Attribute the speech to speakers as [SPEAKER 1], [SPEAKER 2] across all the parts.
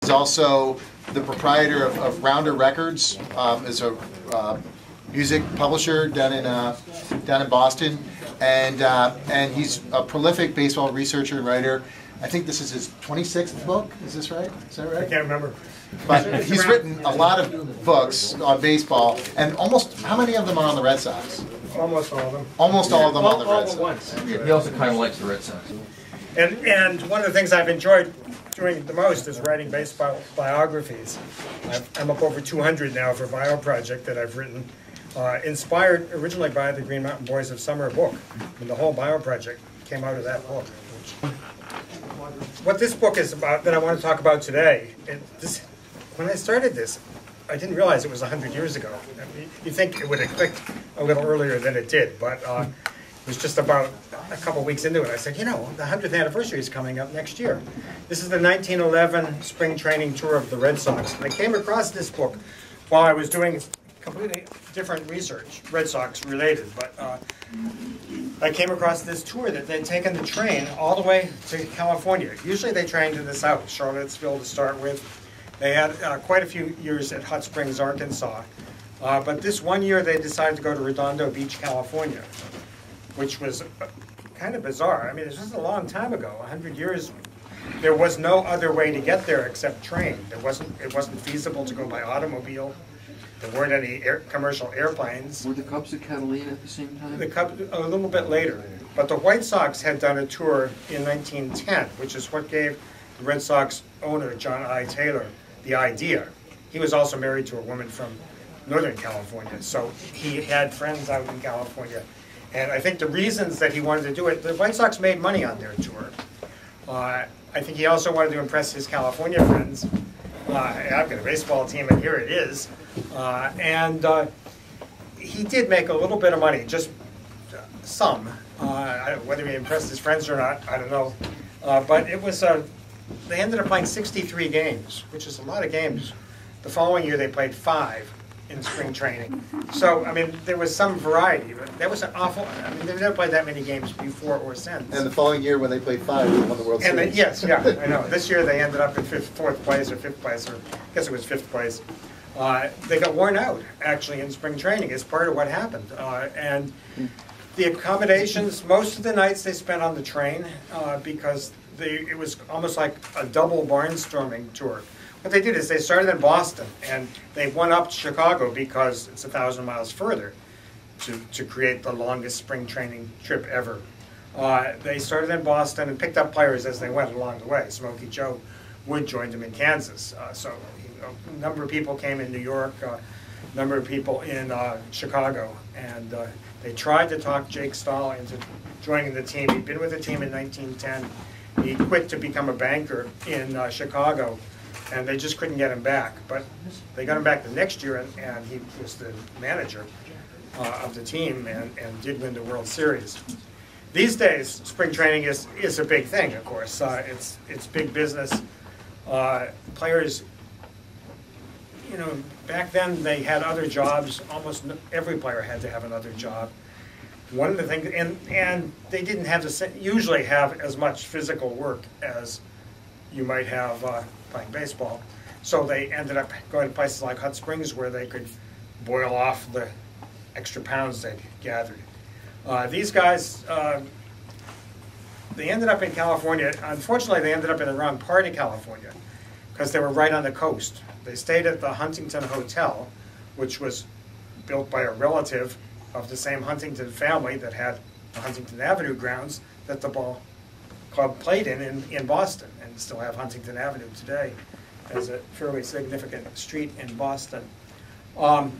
[SPEAKER 1] He's also the proprietor of Rounder Records, is a music publisher down in Boston, and he's a prolific baseball researcher and writer. I think this is his 26th book. Is this right? Is that right?
[SPEAKER 2] I can't remember.
[SPEAKER 1] But he's written a lot of books on baseball, and almost, how many of them are on the Red Sox?
[SPEAKER 2] Almost all of them.
[SPEAKER 1] Almost all of them on the Red Sox.
[SPEAKER 2] Once.
[SPEAKER 3] He also kind of likes the Red Sox.
[SPEAKER 2] And one of the things I've enjoyed doing the most is writing baseball biographies. I'm up over 200 now for a bio project that I've written, inspired originally by the Green Mountain Boys of Summer book. And the whole bio project came out of that book. What this book is about that I want to talk about today, when I started this, I didn't realize it was 100 years ago. I mean, you think it would have clicked a little earlier than it did, but it was just about a couple weeks into it. I said, you know, the 100th anniversary is coming up next year. This is the 1911 spring training tour of the Red Sox. And I came across this book while I was doing completely different research, Red Sox related, but I came across this tour that they'd taken the train all the way to California. Usually they trained in the south, Charlottesville to start with. They had quite a few years at Hot Springs, Arkansas. But this one year they decided to go to Redondo Beach, California, which was kind of bizarre. I mean, this was a long time ago, 100 years. There was no other way to get there except train. It wasn't feasible to go by automobile. There weren't any commercial airplanes.
[SPEAKER 3] Were the Cubs at Catalina at the same time?
[SPEAKER 2] The Cubs a little bit later. But the White Sox had done a tour in 1910, which is what gave the Red Sox owner, John I. Taylor, the idea. He was also married to a woman from Northern California, so he had friends out in California. And I think the reasons that he wanted to do it, the White Sox made money on their tour. I think he also wanted to impress his California friends. I've got a baseball team, and here it is. He did make a little bit of money, just some. Whether he impressed his friends or not, I don't know. But it was they ended up playing 63 games, which is a lot of games. The following year, they played 5 in spring training. So, I mean, there was some variety, but that was an awful, I mean, they've never played that many games before or since.
[SPEAKER 1] And the following year, when they played 5, they won the World Series.
[SPEAKER 2] Yes, yeah, I know. This year, they ended up in 4th place or 5th place, or I guess it was 5th place. They got worn out, actually, in spring training as part of what happened. And the accommodations, most of the nights they spent on the train because it was almost like a double barnstorming tour. What they did is they started in Boston, and they went up to Chicago because it's 1,000 miles further to create the longest spring training trip ever. They started in Boston and picked up players as they went along the way. Smokey Joe Wood joined them in Kansas. A number of people came in New York, a number of people in Chicago, and they tried to talk Jake Stahl into joining the team. He'd been with the team in 1910. He quit to become a banker in Chicago, and they just couldn't get him back. But they got him back the next year, and he was the manager of the team and did win the World Series. These days, spring training is a big thing, of course. It's big business. Players, you know, back then they had other jobs. Almost every player had to have another job. One of the things, and they didn't have to usually have as much physical work as you might have playing baseball. So they ended up going to places like Hot Springs where they could boil off the extra pounds they'd gathered. These guys, they ended up in California. Unfortunately, they ended up in the wrong part of California because they were right on the coast. They stayed at the Huntington Hotel, which was built by a relative of the same Huntington family that had the Huntington Avenue grounds that the ball club played in Boston, and still have Huntington Avenue today as a fairly significant street in Boston.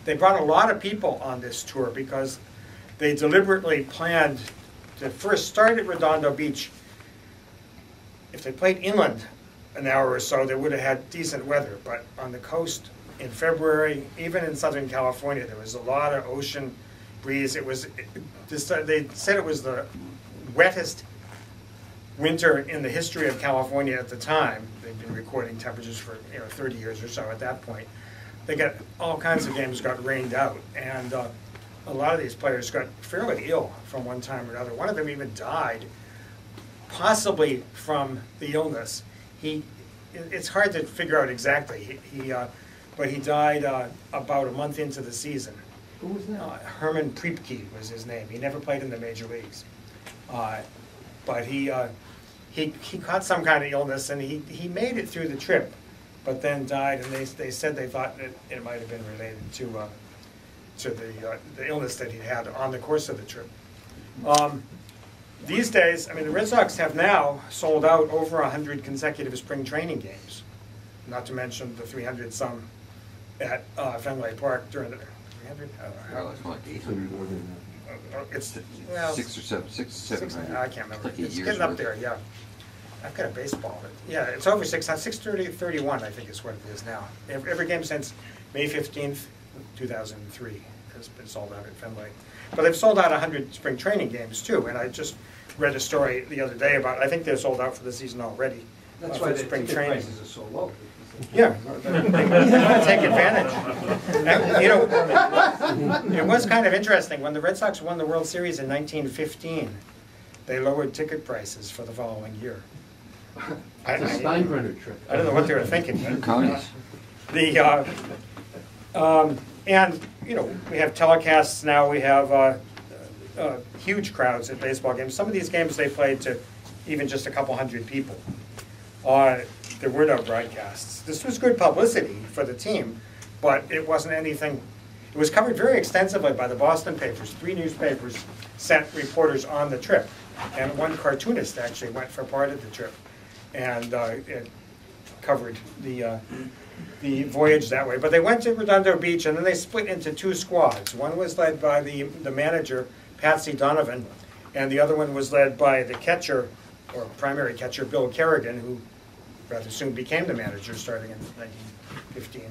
[SPEAKER 2] They brought a lot of people on this tour because they deliberately planned to first start at Redondo Beach. If they played inland an hour or so, they would have had decent weather, but on the coast in February, even in Southern California, there was a lot of ocean breeze. They said it was the wettest winter in the history of California at the time. They've been recording temperatures for 30 years or so at that point. They got all kinds of games got rained out, and a lot of these players got fairly ill from one time or another. One of them even died, possibly from the illness. He it's hard to figure out exactly. But he died about a month into the season.
[SPEAKER 3] Who was that?
[SPEAKER 2] Herman Priepke was his name. He never played in the major leagues, but he caught some kind of illness, and he made it through the trip, but then died. And they said they thought that it might have been related to the illness that he had on the course of the trip. These days, I mean, the Red Sox have now sold out over 100 consecutive spring training games, not to mention the 300 some at Fenway Park during the 300.
[SPEAKER 3] Well, it's like 800 more than
[SPEAKER 2] It's
[SPEAKER 3] that. 6 or 7, 700.
[SPEAKER 2] I can't remember.
[SPEAKER 3] Like
[SPEAKER 2] It's getting up there, yeah. I've got a baseball. Yeah, it's over 631, I think is what it is now. Every game since May 15th, 2003 has been sold out at Fenway. But they've sold out 100 spring training games too, and I just read a story the other day about, I think they're sold out for the season already.
[SPEAKER 4] That's
[SPEAKER 2] for
[SPEAKER 4] why the
[SPEAKER 2] spring
[SPEAKER 4] ticket
[SPEAKER 2] training.
[SPEAKER 4] prices are so low.
[SPEAKER 2] Yeah, they want to take advantage. And, you know, it was kind of interesting. When the Red Sox won the World Series in 1915, they lowered ticket prices for the following year.
[SPEAKER 4] It's a Steinbrenner trick.
[SPEAKER 2] I don't know what they were thinking. But,
[SPEAKER 3] Counties.
[SPEAKER 2] and, you know, we have telecasts now. We have huge crowds at baseball games. Some of these games they played to even just a couple hundred people. There were no broadcasts. This was good publicity for the team, but it wasn't anything. It was covered very extensively by the Boston papers. 3 newspapers sent reporters on the trip, and one cartoonist actually went for part of the trip, and it covered the voyage that way. But they went to Redondo Beach, and then they split into 2 squads. One was led by the manager, Patsy Donovan, and the other one was led by the catcher, or primary catcher, Bill Kerrigan, who rather soon became the manager starting in 1915.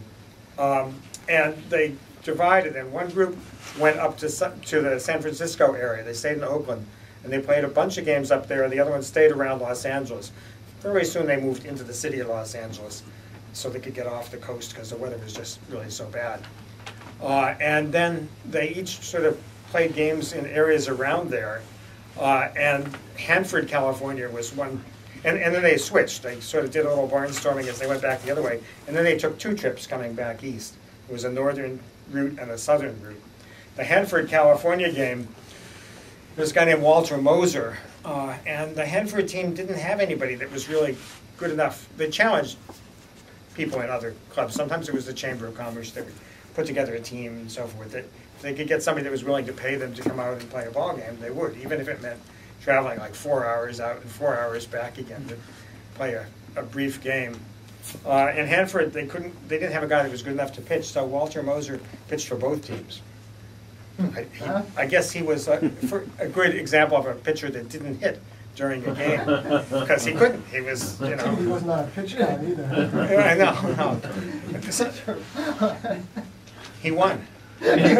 [SPEAKER 2] And they divided, and one group went up to the San Francisco area. They stayed in Oakland, and they played a bunch of games up there, and the other one stayed around Los Angeles. Very soon they moved into the city of Los Angeles so they could get off the coast because the weather was just really so bad. And then they each sort of played games in areas around there. And Hanford, California was one, and then they switched. They sort of did a little barnstorming as they went back the other way, and then they took 2 trips coming back east. It was a northern route and a southern route. The Hanford, California game, there's a guy named Walter Moser, and the Hanford team didn't have anybody that was really good enough. They challenged people in other clubs. Sometimes it was the Chamber of Commerce that would put together a team and so forth. That if they could get somebody that was willing to pay them to come out and play a ball game, they would, even if it meant traveling like 4 hours out and 4 hours back again to play a brief game. In Hanford, they didn't have a guy that was good enough to pitch, so Walter Moser pitched for both teams. I guess he was a good example of a pitcher that didn't hit during a game because he couldn't. He was, you know.
[SPEAKER 5] He was not a pitch guy either.
[SPEAKER 2] I know. He won. Andy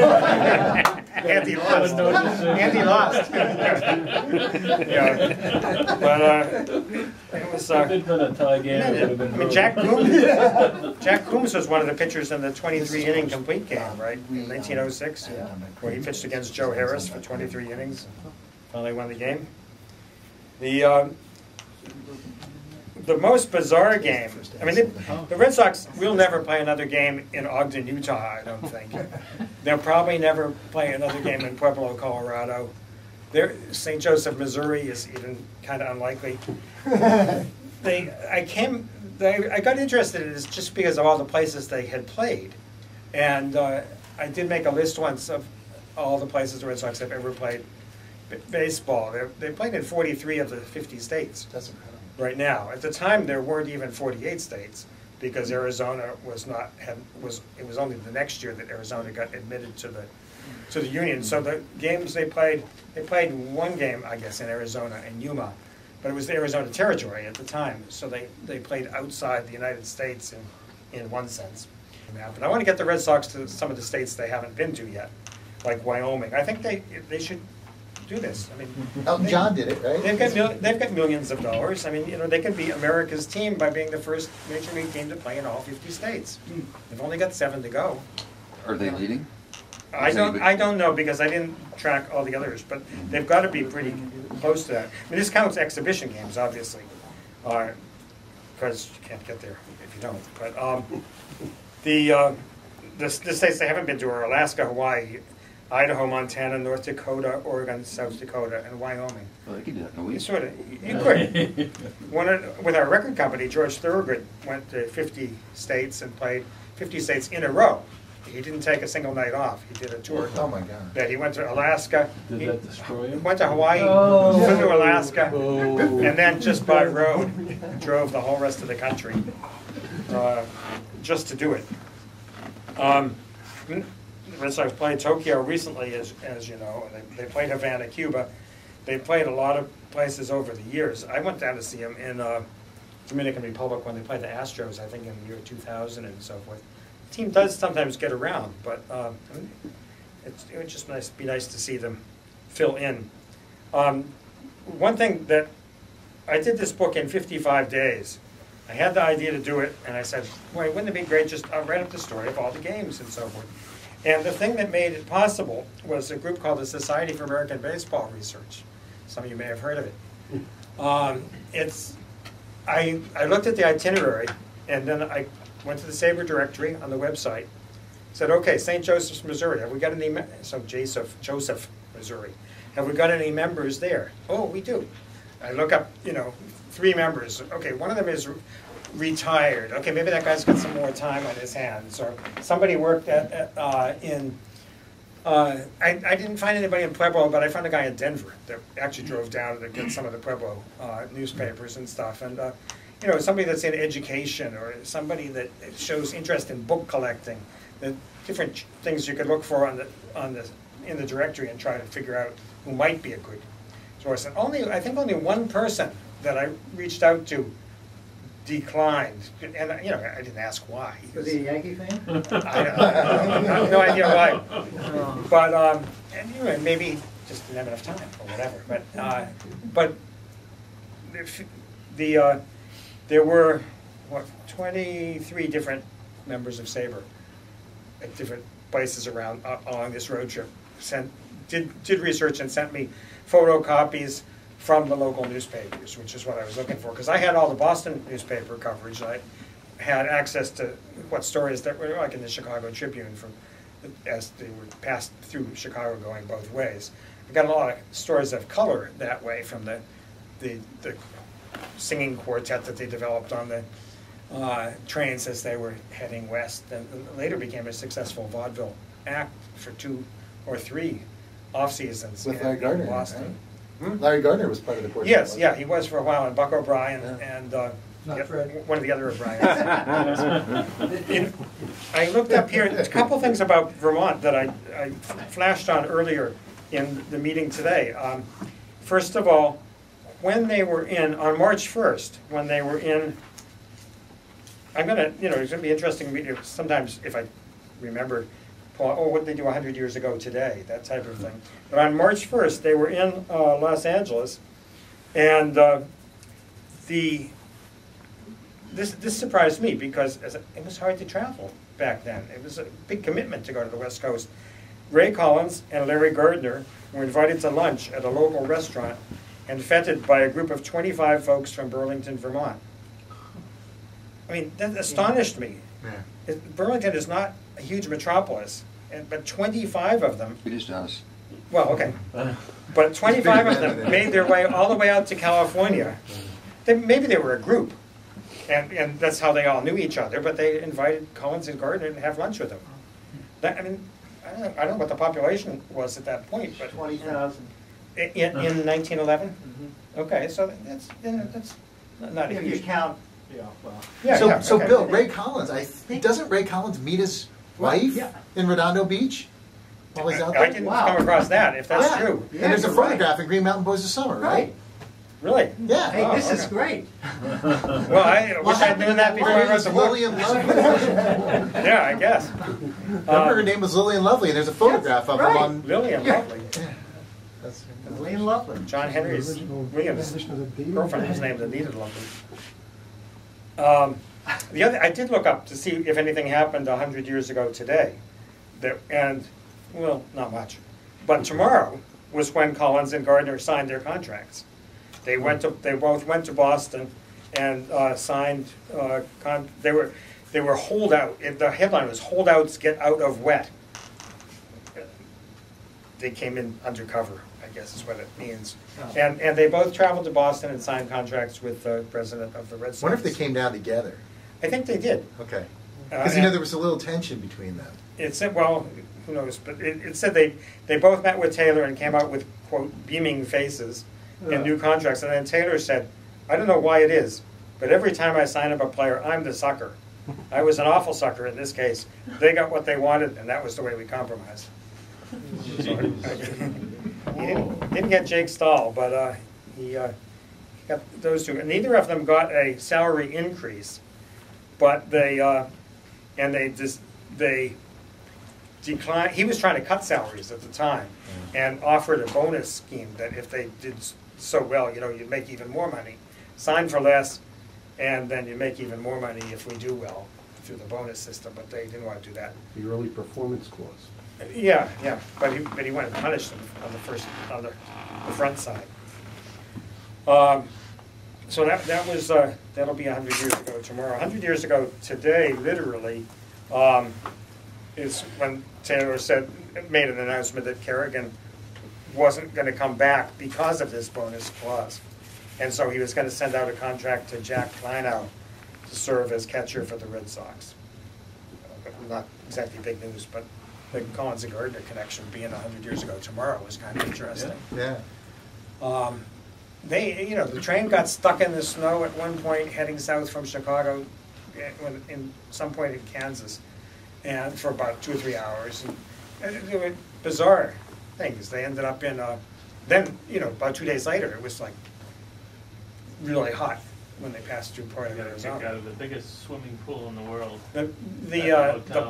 [SPEAKER 2] lost. Andy lost. Yeah. But it was.
[SPEAKER 6] If it'd been a tie game, it would have been.
[SPEAKER 2] I mean, Jack Coombs was one of the pitchers in the 23-inning complete game, right, in 1906, where he pitched against Joe Harris for 23 innings. Finally won the game. The most bizarre game, I mean, the Red Sox will never play another game in Ogden, Utah, I don't think. They'll probably never play another game in Pueblo, Colorado. St. Joseph, Missouri is even kind of unlikely. I got interested in this just because of all the places they had played. And I did make a list once of all the places the Red Sox have ever played baseball. They played in 43 of the 50 states. That's incredible. Right now. At the time, there weren't even 48 states because Arizona was not it was only the next year that Arizona got admitted to the union. So the games they played one game, I guess, in Arizona and Yuma, but it was the Arizona territory at the time. So they played outside the United States in one sense. But I want to get the Red Sox to some of the states they haven't been to yet, like Wyoming. I think they should do this. I mean,
[SPEAKER 1] Elton John did it, right?
[SPEAKER 2] They've got millions of dollars. I mean, you know, they can be America's team by being the first major league team to play in all 50 states. They've only got 7 to go.
[SPEAKER 3] Are they leading?
[SPEAKER 2] I don't know because I didn't track all the others, but they've got to be pretty close to that. I mean, this counts exhibition games, obviously. because you can't get there if you don't. But the states they haven't been to are Alaska, Hawaii, Idaho, Montana, North Dakota, Oregon, South Dakota, and Wyoming.
[SPEAKER 3] Well, they could do that in a
[SPEAKER 2] You
[SPEAKER 3] week.
[SPEAKER 2] sort of, you could. With our record company, George Thorogood went to 50 states and played 50 states in a row. He didn't take a single night off. He did a tour.
[SPEAKER 1] Oh, my God.
[SPEAKER 2] That he went to Alaska.
[SPEAKER 6] Did
[SPEAKER 2] he
[SPEAKER 6] that destroy him?
[SPEAKER 2] Went to Hawaii,
[SPEAKER 6] Oh.
[SPEAKER 2] flew to Alaska,
[SPEAKER 6] Oh.
[SPEAKER 2] and then just by road drove the whole rest of the country just to do it. The Red Sox played Tokyo recently, as you know. They played Havana, Cuba. They played a lot of places over the years. I went down to see them in Dominican Republic when they played the Astros, I think in the year 2000 and so forth. The team does sometimes get around, but it would just be nice to see them fill in. One thing that I did this book in 55 days. I had the idea to do it, and I said, "Boy, wouldn't it be great just to write up the story of all the games and so forth?" And the thing that made it possible was a group called the Society for American Baseball Research. Some of you may have heard of it. I looked at the itinerary, and then I went to the SABR directory on the website. Said, "Okay, St. Joseph's, Missouri. Have we got any? Joseph, Missouri. Have we got any members there? Oh, we do." I look up, 3 members. Okay, one of them is retired. Okay, maybe that guy's got some more time on his hands. Or somebody worked I didn't find anybody in Pueblo, but I found a guy in Denver that actually drove down to get some of the Pueblo newspapers and stuff. And somebody that's in education, or somebody that shows interest in book collecting. The different things you could look for in the directory and try to figure out who might be a good source. And I think only one person that I reached out to declined, and I didn't ask why.
[SPEAKER 5] Was he a Yankee fan?
[SPEAKER 2] I have no idea why. But and maybe just didn't have enough time or whatever. But there were 23 different members of SABR at different places along this road trip. Did research and sent me photocopies from the local newspapers, which is what I was looking for, because I had all the Boston newspaper coverage. I had access to what stories that were like in the Chicago Tribune as they were passed through Chicago going both ways. I got a lot of stories of color that way from the singing quartet that they developed on the trains as they were heading west, and later became a successful vaudeville act for 2 or 3 off seasons
[SPEAKER 1] With Larry Gardner,
[SPEAKER 2] in Boston.
[SPEAKER 1] right?
[SPEAKER 2] Hmm?
[SPEAKER 1] Larry Gardner was part of the quartet.
[SPEAKER 2] Yes, yeah, he was for a while, and Buck O'Brien and
[SPEAKER 5] Not Fred.
[SPEAKER 2] one of the other O'Briens. I looked up here, a couple things about Vermont that I flashed on earlier in the meeting today. First of all, when they were on March 1st, when they were in, it's going to be interesting sometimes if I remember, what did they do 100 years ago today, that type of thing. But on March 1st, they were in Los Angeles, and this surprised me because it was hard to travel back then. It was a big commitment to go to the West Coast. Ray Collins and Larry Gardner were invited to lunch at a local restaurant and feted by a group of 25 folks from Burlington, Vermont. I mean, that astonished me.
[SPEAKER 1] Yeah.
[SPEAKER 2] Burlington is not a huge metropolis, but 25 of them,
[SPEAKER 3] It is to us.
[SPEAKER 2] well, okay, but 25 of them made their way all the way out to California. Maybe they were a group, and that's how they all knew each other, but they invited Collins and Gardner to have lunch with them. I don't know what the population was at that point, but
[SPEAKER 5] 20,000.
[SPEAKER 2] in 1911? Okay, so that's not a
[SPEAKER 5] If you
[SPEAKER 2] huge.
[SPEAKER 5] count, well.
[SPEAKER 2] Yeah,
[SPEAKER 1] So
[SPEAKER 2] okay.
[SPEAKER 1] Bill, Ray Collins, doesn't Ray Collins meet his wife
[SPEAKER 5] Yeah.
[SPEAKER 1] in Redondo Beach while he's out
[SPEAKER 2] I
[SPEAKER 1] there?
[SPEAKER 2] didn't
[SPEAKER 5] Wow.
[SPEAKER 2] come across that, if that's
[SPEAKER 1] Yeah.
[SPEAKER 2] true.
[SPEAKER 1] And there's a
[SPEAKER 5] you're right.
[SPEAKER 1] photograph in Green Mountain Boys of Summer, right?
[SPEAKER 2] Really?
[SPEAKER 1] Yeah.
[SPEAKER 5] Hey, this is
[SPEAKER 2] okay.
[SPEAKER 5] great.
[SPEAKER 2] Well, I wish I'd known that before I wrote the book.
[SPEAKER 1] Lillian Lovely.
[SPEAKER 2] Yeah, I guess.
[SPEAKER 1] Remember her name was Lillian Lovely, and there's a photograph of her
[SPEAKER 5] right.
[SPEAKER 1] on.
[SPEAKER 2] Lillian,
[SPEAKER 5] Yeah.
[SPEAKER 2] lovely.
[SPEAKER 1] That's,
[SPEAKER 5] Lane Loveland.
[SPEAKER 2] John Henry's Williams' girlfriend was named Anita Lovely. I did look up to see if anything happened 100 years ago today. Well, not much. But tomorrow was when Collins and Gardner signed their contracts. They both went to Boston, and signed, they were holdout, the headline was "Holdouts Get Out of Wet." They came in undercover, I guess is what it means.
[SPEAKER 5] Oh.
[SPEAKER 2] And they both traveled to Boston and signed contracts with the president of the Red Sox.
[SPEAKER 1] Wonder if they came down together.
[SPEAKER 2] I think they did.
[SPEAKER 1] Okay. Because, you know, there was a little tension between them.
[SPEAKER 2] It said, well, who knows, but it said they both met with Taylor and came out with, quote, beaming faces and new contracts. And then Taylor said, I don't know why it is, but every time I sign up a player, I'm the sucker. I was an awful sucker in this case. They got what they wanted, and that was the way we compromised. So, he didn't get Jake Stahl, but he got those two. And neither of them got a salary increase, but they declined. He was trying to cut salaries at the time and offered a bonus scheme that if they did so well, you know, you'd make even more money. Sign for less, and then you make even more money if we do well through the bonus system, but they didn't want to do that.
[SPEAKER 4] The early performance clause.
[SPEAKER 2] Yeah, but he went and punished them on the front side. So that was that'll be 100 years ago tomorrow. 100 years ago today, literally, is when Taylor made an announcement that Kerrigan wasn't going to come back because of this bonus clause, and so he was going to send out a contract to Jack Kleinow to serve as catcher for the Red Sox. Not exactly big news, but the Collins and Gardner connection being 100 years ago tomorrow was kind of interesting.
[SPEAKER 1] Yeah.
[SPEAKER 2] The train got stuck in the snow at one point heading south from Chicago, in some point in Kansas, and for about 2 or 3 hours. And they were bizarre things. They ended up in then about 2 days later it was like really hot when they passed through part of
[SPEAKER 6] Got
[SPEAKER 2] Arizona.
[SPEAKER 6] out of the biggest swimming pool in the world.
[SPEAKER 2] The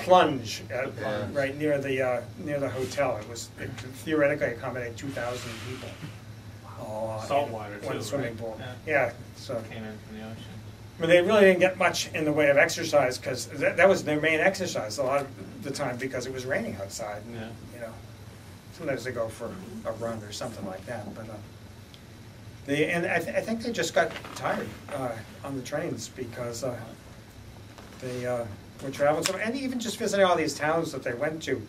[SPEAKER 2] plunge
[SPEAKER 1] Yeah.
[SPEAKER 2] right near the hotel. It could theoretically accommodate 2,000 people.
[SPEAKER 6] Saltwater
[SPEAKER 2] One
[SPEAKER 6] too,
[SPEAKER 2] swimming
[SPEAKER 6] right?
[SPEAKER 2] pool.
[SPEAKER 6] Yeah.
[SPEAKER 2] Yeah, so
[SPEAKER 6] Came in from the ocean.
[SPEAKER 2] but they really didn't get much in the way of exercise because that was their main exercise a lot of the time because it was raining outside. And,
[SPEAKER 6] Yeah.
[SPEAKER 2] sometimes they go for a run or something like that. But I think they just got tired on the trains because they were traveling so, and even just visiting all these towns that they went to.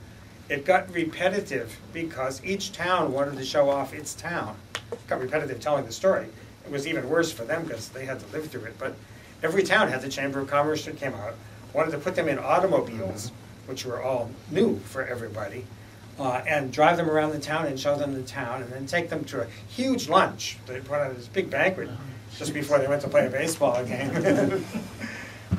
[SPEAKER 2] It got repetitive because each town wanted to show off its town. It got repetitive telling the story. It was even worse for them because they had to live through it. But every town had the Chamber of Commerce that came out, wanted to put them in automobiles, which were all new for everybody, and drive them around the town and show them the town, and then take them to a huge lunch. They put on this big banquet just before they went to play a baseball game.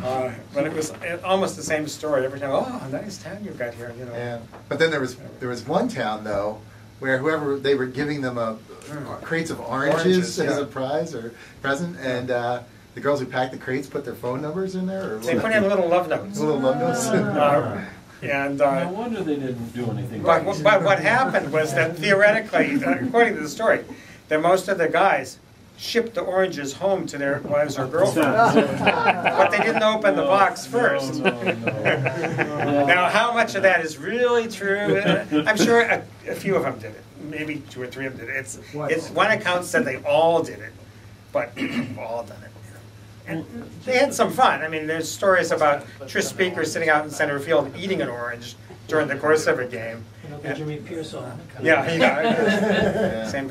[SPEAKER 2] But it was almost the same story every time. Oh, nice town you've got here,
[SPEAKER 1] Yeah. But then there was one town though where whoever they were giving them crates of oranges as a prize or present, and the girls who packed the crates put their phone numbers in there. Or
[SPEAKER 2] they put in little love notes.
[SPEAKER 1] Little love notes.
[SPEAKER 6] No wonder they didn't do anything.
[SPEAKER 2] But what happened was that theoretically, according to the story, that most of the guys shipped the oranges home to their wives or girlfriends. But they didn't open the box first. Now, how much of that is really true? I'm sure a few of them did it. Maybe 2 or 3 of them did it. It's one account said they all did it, but all done it. And they had some fun. I mean, there's stories about Trish Speaker sitting out in center field eating an orange during the course of a game.
[SPEAKER 5] Jimmy Pierce on.
[SPEAKER 2] Yeah, same